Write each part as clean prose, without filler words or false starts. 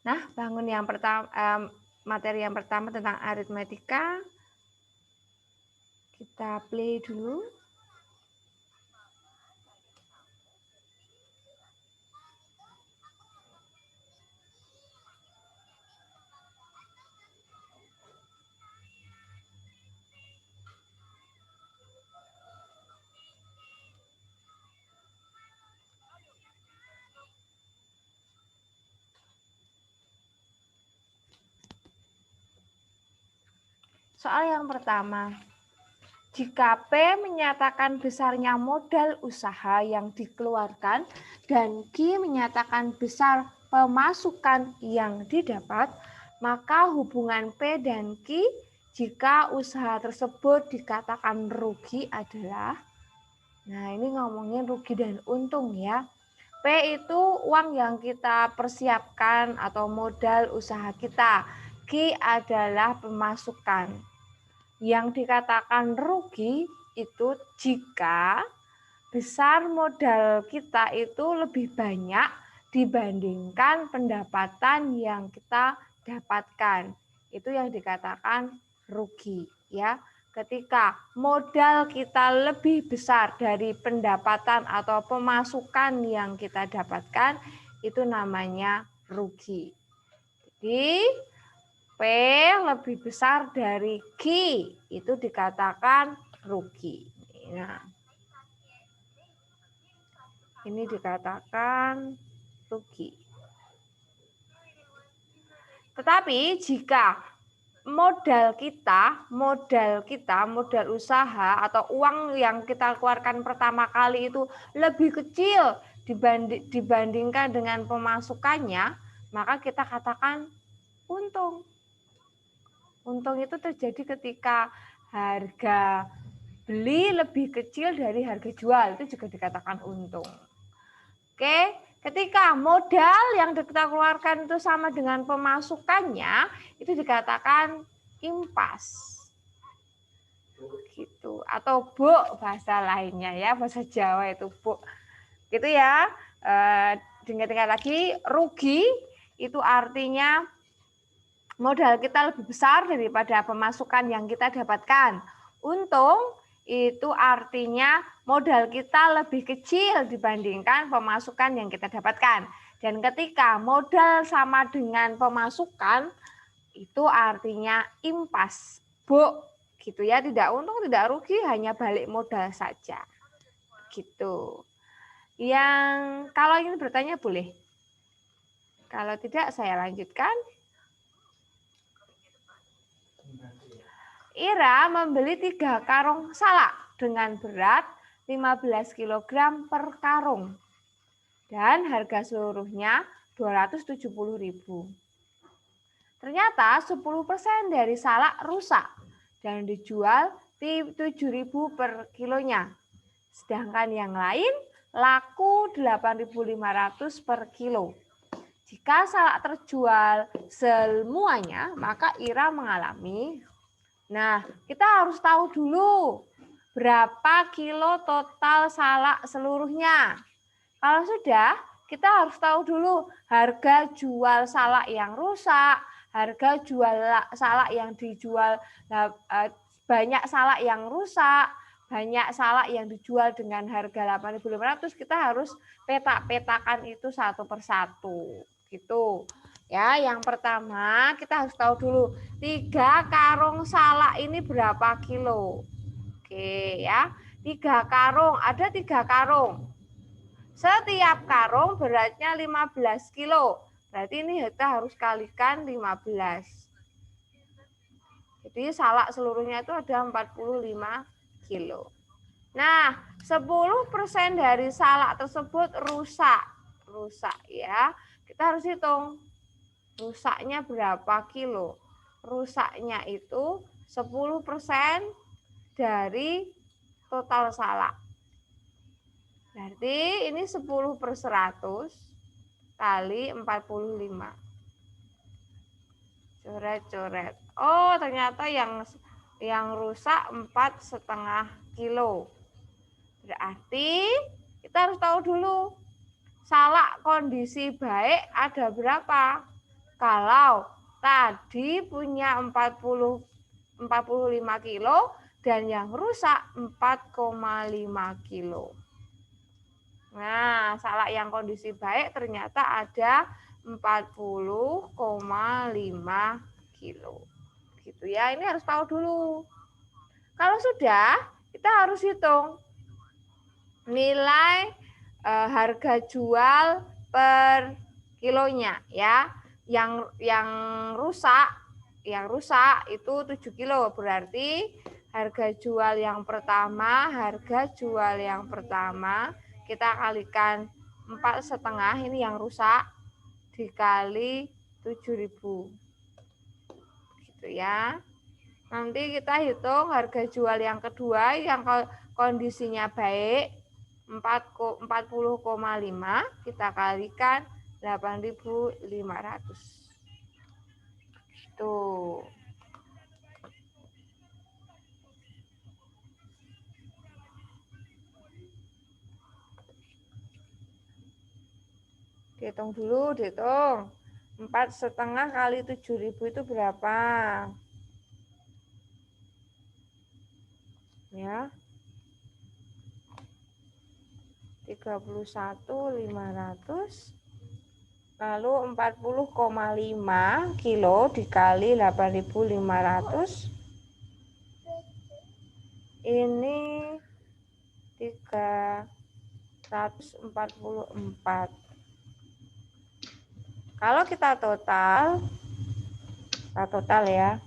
Nah, bangun yang pertama, materi yang pertama tentang aritmetika. Kita play dulu. Soal yang pertama, jika P menyatakan besarnya modal usaha yang dikeluarkan dan Q menyatakan besar pemasukan yang didapat, maka hubungan P dan Q jika usaha tersebut dikatakan rugi adalah, nah ini ngomongin rugi dan untung ya. P itu uang yang kita persiapkan atau modal usaha kita. Q adalah pemasukan. Yang dikatakan rugi itu jika besar modal kita itu lebih banyak dibandingkan pendapatan yang kita dapatkan. Itu yang dikatakan rugi ya. Ketika modal kita lebih besar dari pendapatan atau pemasukan yang kita dapatkan, itu namanya rugi. Jadi P lebih besar dari Q, itu dikatakan rugi. Nah, ini dikatakan rugi. Tetapi jika modal usaha atau uang yang kita keluarkan pertama kali itu lebih kecil dibandingkan dengan pemasukannya, maka kita katakan untung. Untung itu terjadi ketika harga beli lebih kecil dari harga jual, itu juga dikatakan untung. Oke, ketika modal yang kita keluarkan itu sama dengan pemasukannya, itu dikatakan impas. Gitu. Atau buk bahasa lainnya ya, bahasa Jawa itu buk. Gitu ya. Dengar-dengar lagi, rugi itu artinya modal kita lebih besar daripada pemasukan yang kita dapatkan. Untung itu artinya modal kita lebih kecil dibandingkan pemasukan yang kita dapatkan. Dan ketika modal sama dengan pemasukan, itu artinya impas, buk, gitu ya. Tidak untung, tidak rugi, hanya balik modal saja. Gitu. Yang kalau ingin bertanya boleh. Kalau tidak saya lanjutkan. Ira membeli 3 karung salak dengan berat 15 kg per karung dan harga seluruhnya 270.000. Ternyata 10% dari salak rusak dan dijual 7.000 per kilonya. Sedangkan yang lain laku 8.500 per kilo. Jika salak terjual semuanya, maka Ira mengalami. Nah, kita harus tahu dulu berapa kilo total salak seluruhnya. Kalau sudah, kita harus tahu dulu harga jual salak yang rusak, harga jual salak yang dijual banyak salak yang rusak, banyak salak yang dijual dengan harga 8.500, kita harus petak-petakan itu satu persatu. Gitu. Ya, yang pertama kita harus tahu dulu 3 karung salak ini berapa kilo. Oke ya, 3 karung, ada 3 karung. Setiap karung beratnya 15 kilo. Berarti ini kita harus kalikan 15. Jadi salak seluruhnya itu ada 45 kilo. Nah, 10% dari salak tersebut rusak. Rusak ya. Kita harus hitung rusaknya berapa kilo. Rusaknya itu 10% dari total salak. Berarti ini 10 per 100 kali 45. Coret-coret. Oh, ternyata yang rusak 4,5 kilo. Berarti kita harus tahu dulu salak kondisi baik ada berapa. Kalau tadi punya 45 kilo dan yang rusak 4,5 kilo. Nah, salak yang kondisi baik ternyata ada 40,5 kilo. Gitu ya, ini harus tahu dulu. Kalau sudah, kita harus hitung nilai harga jual per kilonya ya. Yang rusak itu 7 kilo, berarti harga jual yang pertama kita kalikan 4,5, ini yang rusak, dikali 7.000 gitu ya. Nanti kita hitung harga jual yang kedua yang kondisinya baik 40,5 kita kalikan 8.500. Tuh. Dihitung dulu, dihitung. 4,5 kali 7.000 itu berapa? Ya. 31.500. Lalu 40,5 kilo dikali 8.500. Ini 344. Kalau kita total ya.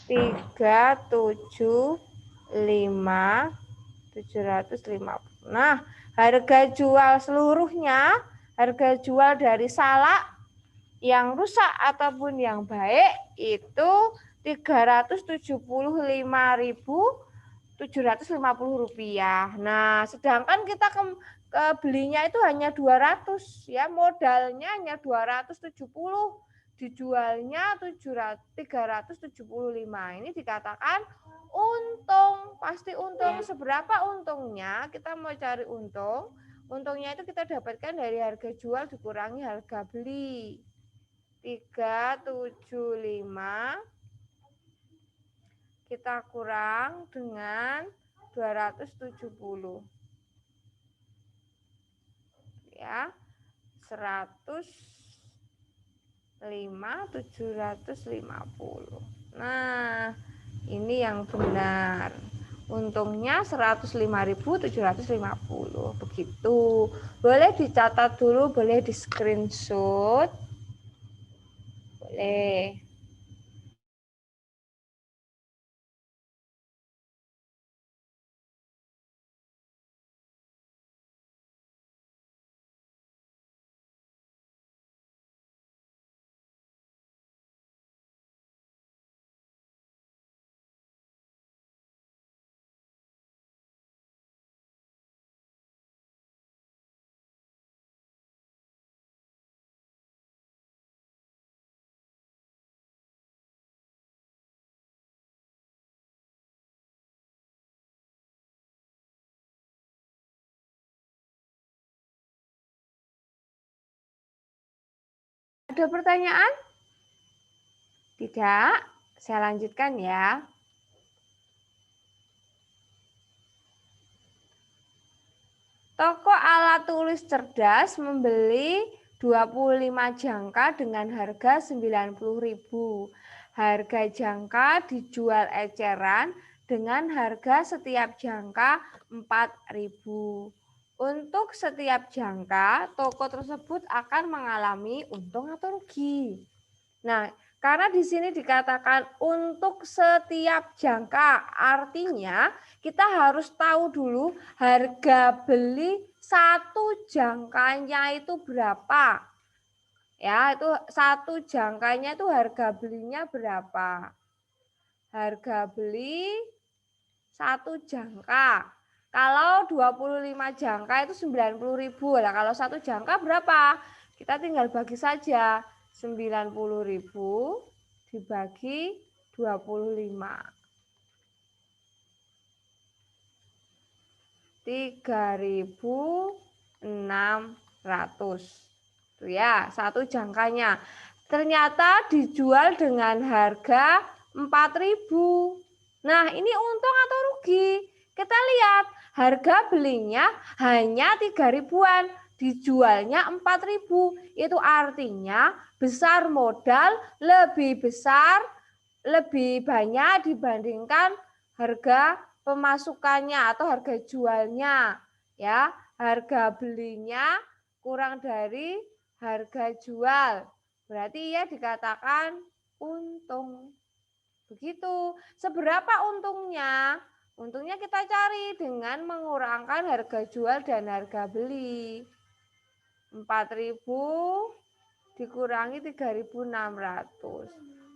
375.750. Nah, harga jual seluruhnya, harga jual dari salak yang rusak ataupun yang baik itu 375.750 rupiah. Nah, sedangkan kita belinya itu hanya 200 ya, modalnya hanya 270, dijualnya 375. Ini dikatakan untung, pasti untung. Seberapa untungnya? Kita mau cari untung. Untungnya itu kita dapatkan dari harga jual dikurangi harga beli. 375 kita kurang dengan 270. Ya. 105.750. Nah, ini yang benar. Untungnya 105.750. Begitu. Boleh dicatat dulu, boleh di screenshot. Boleh. Ada pertanyaan? Tidak? Saya lanjutkan ya. Toko alat tulis cerdas membeli 25 jangka dengan harga 90.000. Harga jangka dijual eceran dengan harga setiap jangka 4.000. Untuk setiap jangka, toko tersebut akan mengalami untung atau rugi. Nah, karena di sini dikatakan untuk setiap jangka, artinya kita harus tahu dulu harga beli satu jangkanya itu berapa. Ya, itu satu jangkanya itu harga belinya berapa. Harga beli satu jangka. Kalau 25 jangka itu 90.000. Nah, kalau satu jangka berapa? Kita tinggal bagi saja. 90.000 dibagi 25. 3.000 Tuh ya, satu jangkanya. Ternyata dijual dengan harga 4.000. Nah, ini untung atau rugi? Kita lihat, harga belinya hanya 3 ribuan, dijualnya 4.000. Itu artinya besar modal, lebih besar, lebih banyak dibandingkan harga pemasukannya atau harga jualnya. Ya, harga belinya kurang dari harga jual. Berarti ia dikatakan untung. Begitu. Seberapa untungnya? Untungnya kita cari dengan mengurangkan harga jual dan harga beli. 4.000 dikurangi 3.600.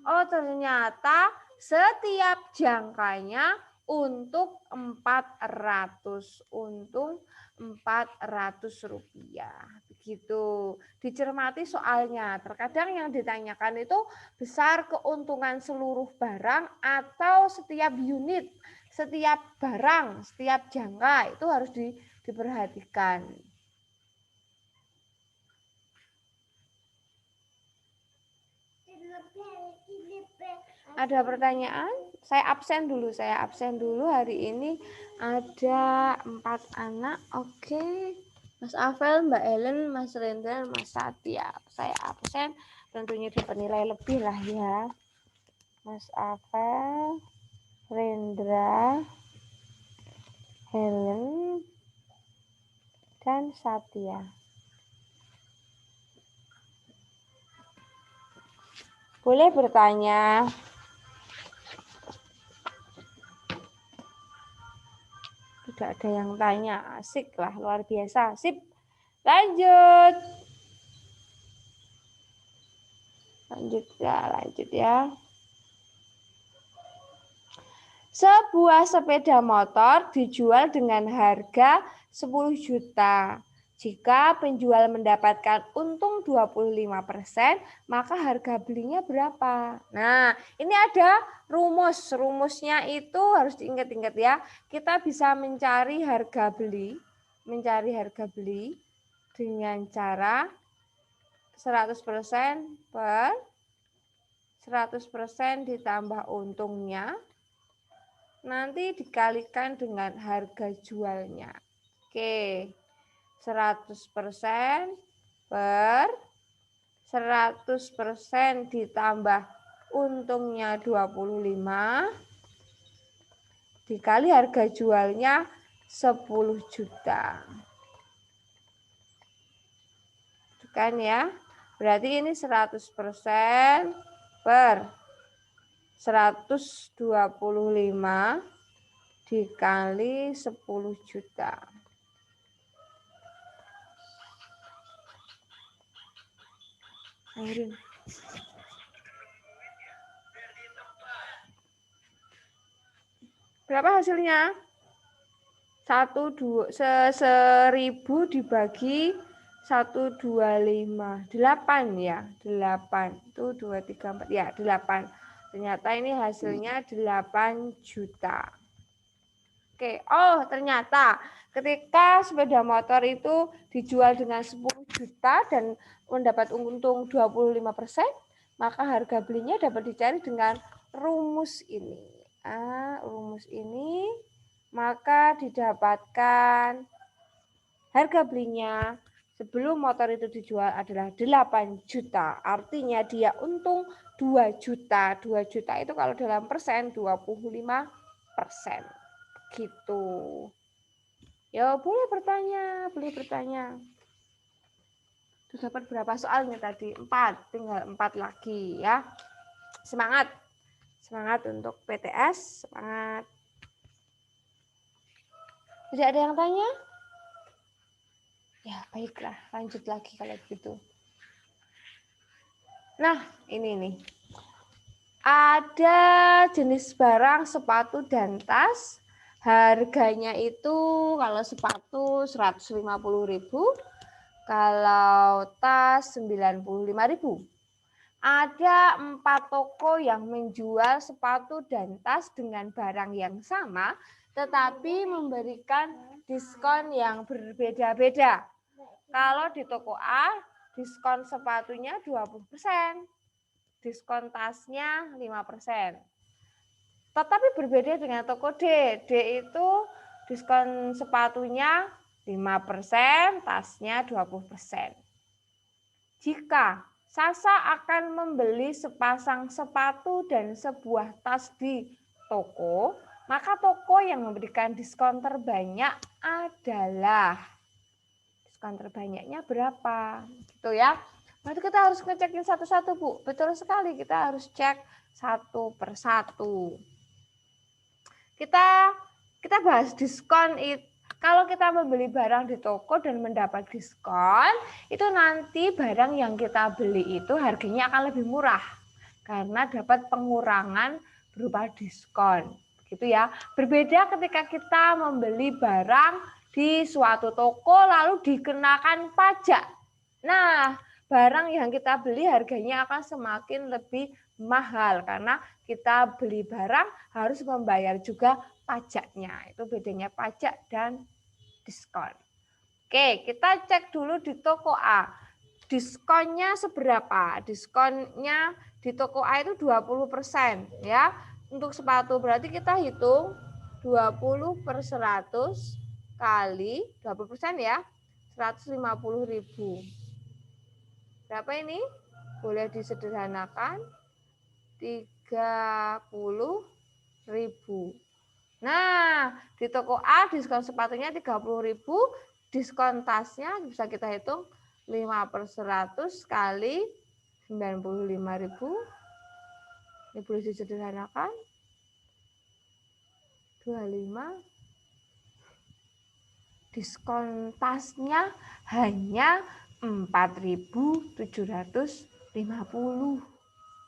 Oh, ternyata setiap jangkanya untuk 400. Untung 400 rupiah. Begitu. Dicermati soalnya. Terkadang yang ditanyakan itu besar keuntungan seluruh barang atau setiap unit, setiap barang, setiap jangka itu harus diperhatikan. Ada pertanyaan? Saya absen dulu hari ini. Ada 4 anak. Oke. Mas Afel, Mbak Ellen, Mas Rendra, Mas Satya. Saya absen. Tentunya dapat nilai lebih lah ya. Mas Afel, Rendra, Helen, dan Satya. Boleh bertanya. Tidak ada yang tanya. Asik lah, luar biasa. Sip. Lanjut. Lanjut ya. Sebuah sepeda motor dijual dengan harga 10 juta. Jika penjual mendapatkan untung 25%, maka harga belinya berapa? Nah, ini ada rumus. Rumusnya itu harus diingat-ingat ya. Kita bisa mencari harga beli dengan cara 100% per 100% ditambah untungnya. Nanti dikalikan dengan harga jualnya. Oke, 100% per 100% ditambah untungnya 25 dikali harga jualnya 10 juta. Kan ya, berarti ini 100% per 125 dikali 10 juta. Airin. Berapa hasilnya? 1000 dibagi 125. 8 ya. 8. Itu 2, 3, 4. Ya, 8. Ternyata ini hasilnya 8 juta. Oke, oh ternyata ketika sepeda motor itu dijual dengan 10 juta dan mendapat untung 25%, maka harga belinya dapat dicari dengan rumus ini. Rumus ini, maka didapatkan harga belinya sebelum motor itu dijual adalah 8 juta. Artinya dia untung 2 juta. 2 juta itu kalau dalam persen 25%. Gitu. Ya, boleh bertanya. Sudah dapat berapa soalnya tadi? 4. Tinggal 4 lagi ya. Semangat. Semangat untuk PTS. Semangat. Tidak ada yang tanya? Ya, baiklah. Lanjut lagi kalau begitu. Nah, ini nih. Ada jenis barang sepatu dan tas. Harganya itu kalau sepatu 150.000, kalau tas 95.000. Ada 4 toko yang menjual sepatu dan tas dengan barang yang sama, tetapi memberikan diskon yang berbeda-beda. Kalau di toko A, diskon sepatunya 20%, diskon tasnya 5%. Tetapi berbeda dengan toko D. D itu diskon sepatunya 5%, tasnya 20%. Jika Sasa akan membeli sepasang sepatu dan sebuah tas di toko, maka toko yang memberikan diskon terbanyak adalah diskon terbanyaknya berapa? Gitu ya. Berarti kita harus ngecekin satu-satu, Bu. Betul sekali, kita harus cek satu persatu. Kita bahas diskon itu. Kalau kita membeli barang di toko dan mendapat diskon, itu nanti barang yang kita beli itu harganya akan lebih murah karena dapat pengurangan berupa diskon. Gitu ya. Berbeda ketika kita membeli barang di suatu toko lalu dikenakan pajak. Nah, barang yang kita beli harganya akan semakin lebih mahal karena kita beli barang harus membayar juga pajaknya. Itu bedanya pajak dan diskon. Oke, kita cek dulu di toko A. Diskonnya seberapa? Diskonnya di toko A itu 20% ya. Untuk sepatu berarti kita hitung 20/100 kali 20% ya. 150.000. Berapa ini? Boleh disederhanakan. 30.000. Nah, di toko A diskon sepatunya 30.000, diskon tasnya bisa kita hitung 5/100 kali 95.000. Ini boleh disederhanakan. 25. Diskon tasnya hanya 4.750.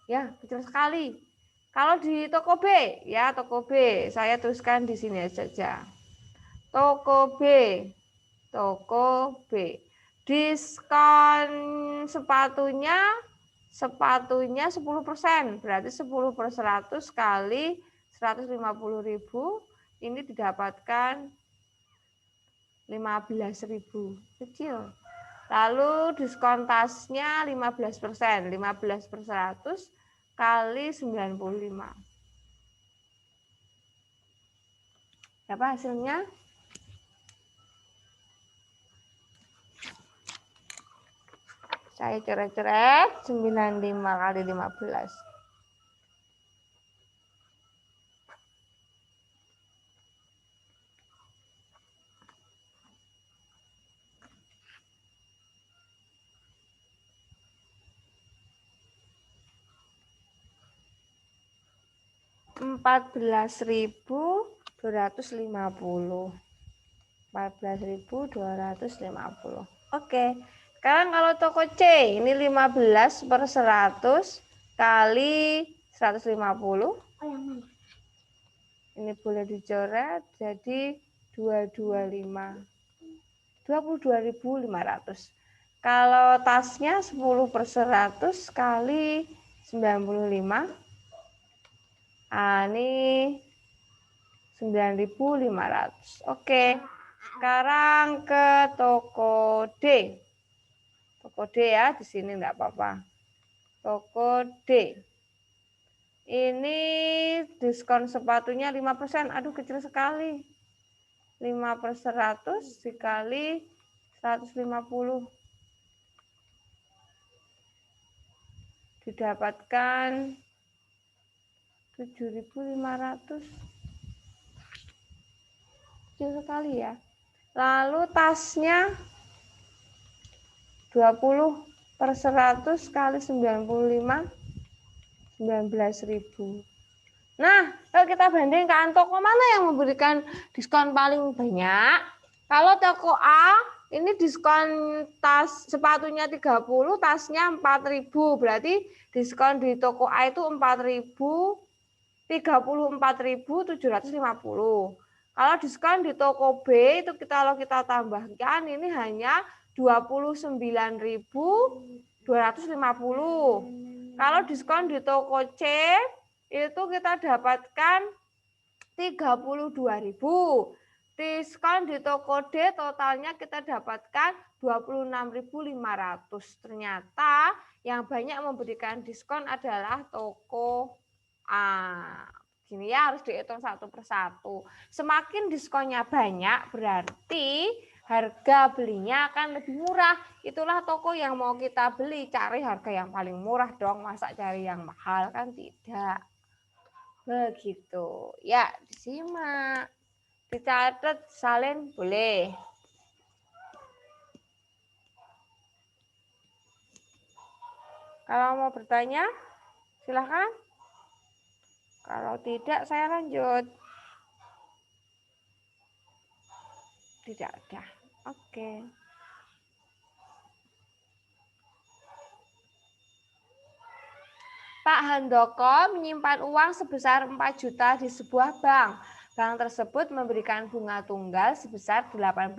Ya, betul sekali. Kalau di toko B, ya toko B, saya tuliskan di sini saja. Toko B, diskon sepatunya 10%, berarti 10/100 kali 150.000, ini didapatkan 15.000, kecil. Lalu diskon tasnya 15%, 15/100 kali 95. Berapa hasilnya? Saya coret-coret 95 kali 15. 14.250. 14.250. Oke. Sekarang kalau toko C, ini 15/100 kali 150. Ini boleh dicoret jadi 22.500. Kalau tasnya 10/100 kali 95. Ini 9.500. Oke. Sekarang ke toko D. Toko D ya, di sini enggak apa-apa. Toko D. Ini diskon sepatunya 5%. Aduh, kecil sekali. 5/100 dikali 150. Didapatkan 7.500. Kecil sekali ya. Lalu tasnya 20/100 kali 95, 19.000. Nah, kalau kita bandingkan toko mana yang memberikan diskon paling banyak? Kalau toko A ini diskon tas sepatunya 30, tasnya 4.000. Berarti diskon di toko A itu 34.750. Kalau diskon di toko B itu kalau kita tambahkan ini hanya 29.250. Kalau diskon di toko C itu kita dapatkan 32.000. Diskon di toko D totalnya kita dapatkan 26.500. Ternyata yang banyak memberikan diskon adalah toko A. Gini ya, harus dihitung satu persatu. Semakin diskonnya banyak berarti harga belinya akan lebih murah. Itulah toko yang mau kita beli. Cari harga yang paling murah dong. Masa cari yang mahal kan tidak. Begitu. Ya, disimak. Dicatat, salin boleh. Kalau mau bertanya, silahkan. Kalau tidak, saya lanjut. Tidak ada. Oke. Pak Handoko menyimpan uang sebesar 4 juta di sebuah bank. Bank tersebut memberikan bunga tunggal sebesar 18%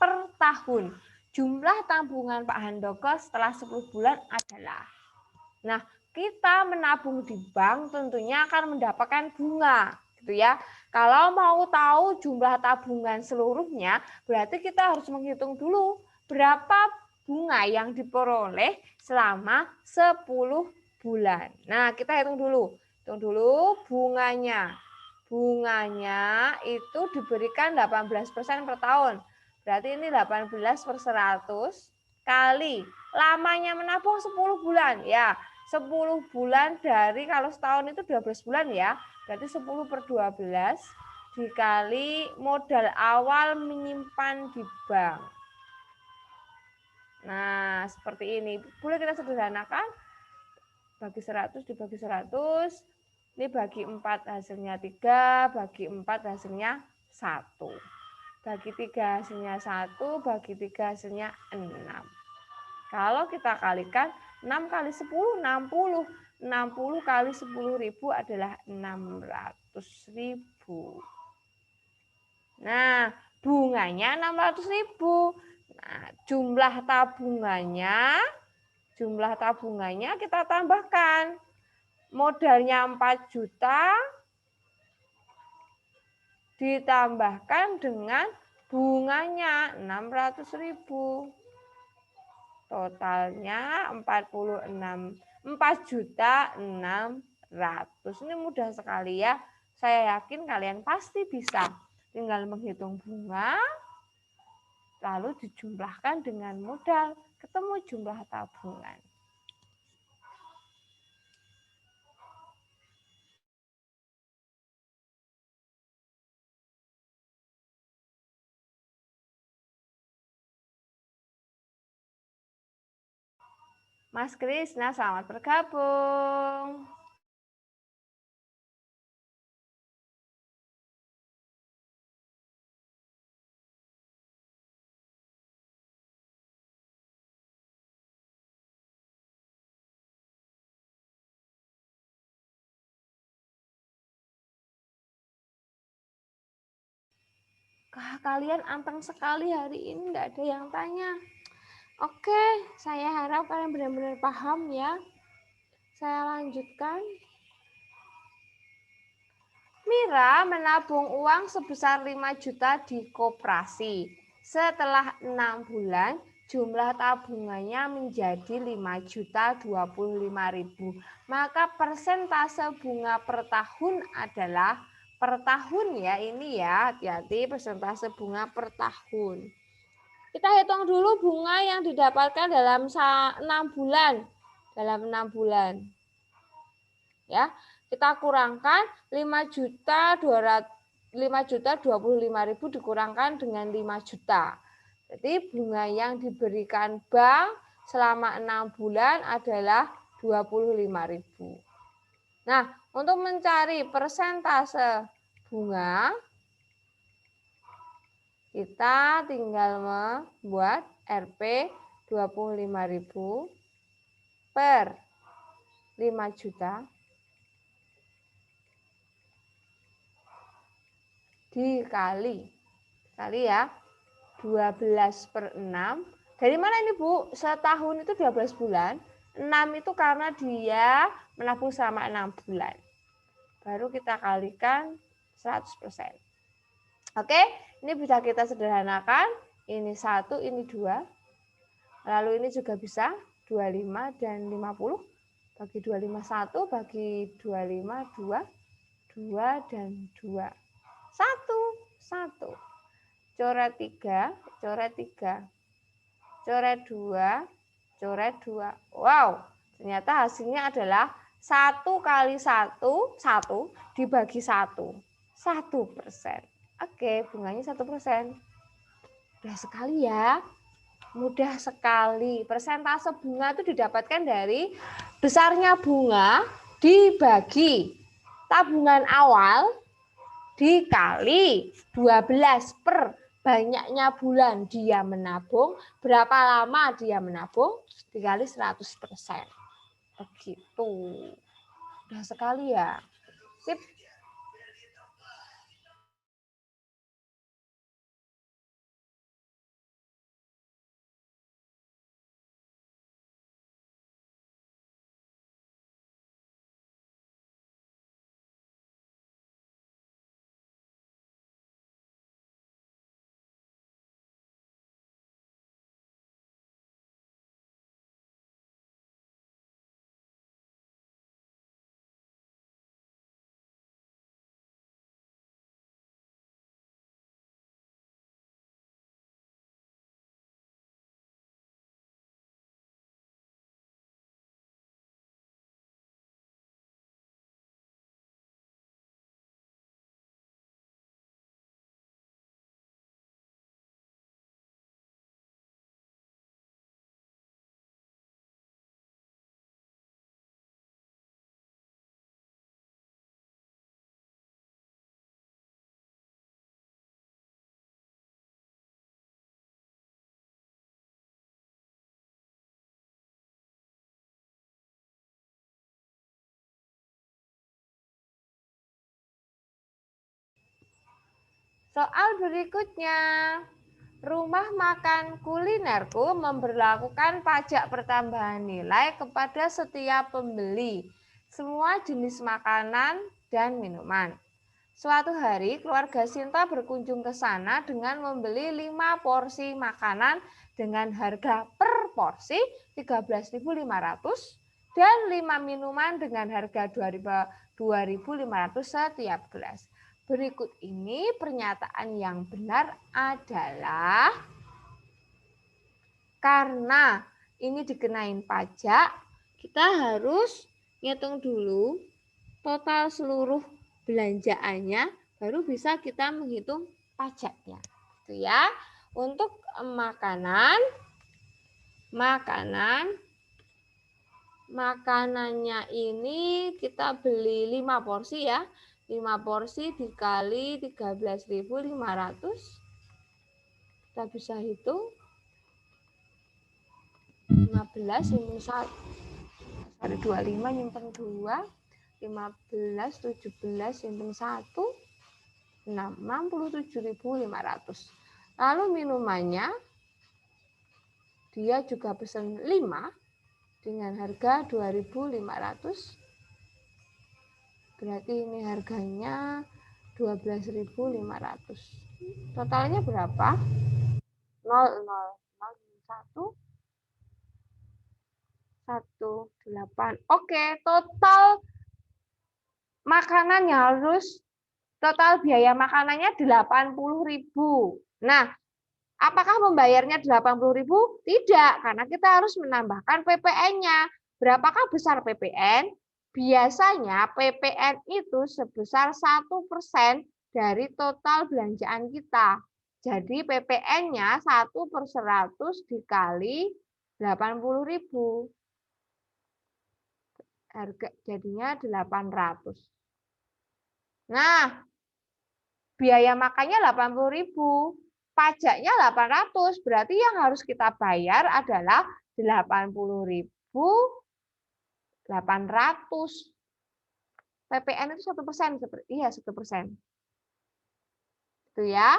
per tahun. Jumlah tabungan Pak Handoko setelah 10 bulan adalah. Nah, kita menabung di bank tentunya akan mendapatkan bunga, gitu ya. Kalau mau tahu jumlah tabungan seluruhnya, berarti kita harus menghitung dulu berapa bunga yang diperoleh selama 10 bulan. Nah, kita hitung dulu. Hitung dulu bunganya. Bunganya itu diberikan 18% per tahun. Berarti ini 18 per 100 kali lamanya menabung 10 bulan. Ya, 10 bulan dari, kalau setahun itu 12 bulan ya. Berarti 10 per 12 dikali modal awal menyimpan di bank. Nah, seperti ini. Boleh kita sederhanakan. Bagi 100 dibagi 100. Ini bagi 4 hasilnya 3, bagi 4 hasilnya 1. Bagi 3 hasilnya 1, bagi 3 hasilnya 6. Kalau kita kalikan 6 kali 10, 60. 60 kali 10.000 adalah 600.000. Nah, bunganya 600.000. Nah, jumlah tabungannya kita tambahkan. Modalnya 4 juta ditambahkan dengan bunganya 600.000. Totalnya 4.600.000. Ini mudah sekali ya. Saya yakin kalian pasti bisa. Tinggal menghitung bunga, lalu dijumlahkan dengan modal, ketemu jumlah tabungan. Mas Krisna, selamat bergabung. Kalian anteng sekali hari ini, nggak ada yang tanya. Oke, saya harap kalian benar-benar paham ya. Saya lanjutkan. Mira menabung uang sebesar 5 juta di koperasi. Setelah 6 bulan, jumlah tabungannya menjadi 5.025.000. Maka persentase bunga per tahun adalah, per tahun ya ini ya, hati-hati persentase bunga per tahun. Kita hitung dulu bunga yang didapatkan dalam 6 bulan. Dalam 6 bulan. Ya, kita kurangkan 5.025.000 dikurangkan dengan 5 juta. Jadi bunga yang diberikan bank selama 6 bulan adalah 25.000. Nah, untuk mencari persentase bunga, kita tinggal membuat Rp 25.000 per 5 juta dikali ya 12/6. Dari mana ini Bu? Setahun itu 12 bulan. 6 itu karena dia menabung selama 6 bulan. Baru kita kalikan 100%. Oke, ini bisa kita sederhanakan. Ini 1, ini 2. Lalu ini juga bisa 25 dan 50. Bagi 25 1, bagi 25 2, 2 dan 2. 1, 1. Coret 3, coret 3. Coret 2, coret 2. Wow, ternyata hasilnya adalah 1 kali 1, 1 dibagi 1. 1%. Oke, bunganya 1%. Mudah sekali ya. Mudah sekali. Persentase bunga itu didapatkan dari besarnya bunga dibagi tabungan awal dikali 12 per banyaknya bulan dia menabung, berapa lama dia menabung, dikali 100%. Begitu. Mudah sekali ya. Sip. Soal berikutnya. Rumah makan kulinerku memberlakukan pajak pertambahan nilai kepada setiap pembeli, semua jenis makanan dan minuman. Suatu hari, keluarga Sinta berkunjung ke sana dengan membeli 5 porsi makanan dengan harga per porsi 13.500 dan 5 minuman dengan harga 2.500 setiap gelas. Berikut ini pernyataan yang benar adalah karena ini dikenain pajak, kita harus ngitung dulu total seluruh belanjaannya, baru bisa kita menghitung pajaknya. Itu ya. Untuk makanannya ini kita beli 5 porsi ya. 5 porsi dikali 13.500. Kita bisa hitung 15 nyimpen 1. Ada 25 nyimpen 2. 15, 17 nyimpen 1. 67.500. Lalu minumannya dia juga pesan 5 dengan harga 2.500. Berarti ini harganya 12.500. Totalnya berapa? 0, 0, 0, 1, 8. Oke, total makanannya harus total biaya makanannya 80.000. Nah, apakah membayarnya 80.000? Tidak, karena kita harus menambahkan PPN-nya. Berapakah besar PPN? Biasanya PPN itu sebesar 1% dari total belanjaan kita. Jadi PPN-nya 1/100 dikali 80.000. Harga jadinya 800. Nah, biaya makannya 80.000. Pajaknya 800, berarti yang harus kita bayar adalah 80.800. PPN itu 1%, iya 1%. Itu ya.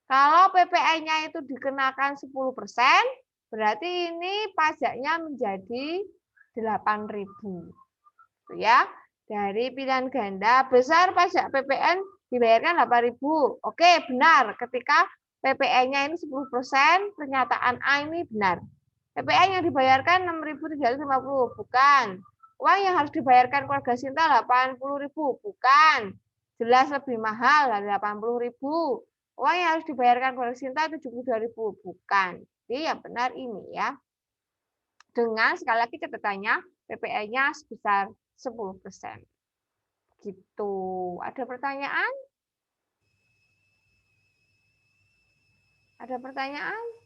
Kalau PPN-nya itu dikenakan 10%, berarti ini pajaknya menjadi 8.000. Itu ya. Dari pilihan ganda, besar pajak PPN dibayarkan 8.000. Oke, benar. Ketika PPN-nya ini 10%, pernyataan A ini benar. PPN yang dibayarkan 6.350, bukan. Uang yang harus dibayarkan keluarga Sinta 80.000, bukan. Jelas lebih mahal dari 80.000. Uang yang harus dibayarkan keluarga Sinta 72.000, bukan. Jadi yang benar ini ya. Dengan sekali lagi catatannya PPN-nya sebesar 10%. Gitu. Ada pertanyaan? Ada pertanyaan?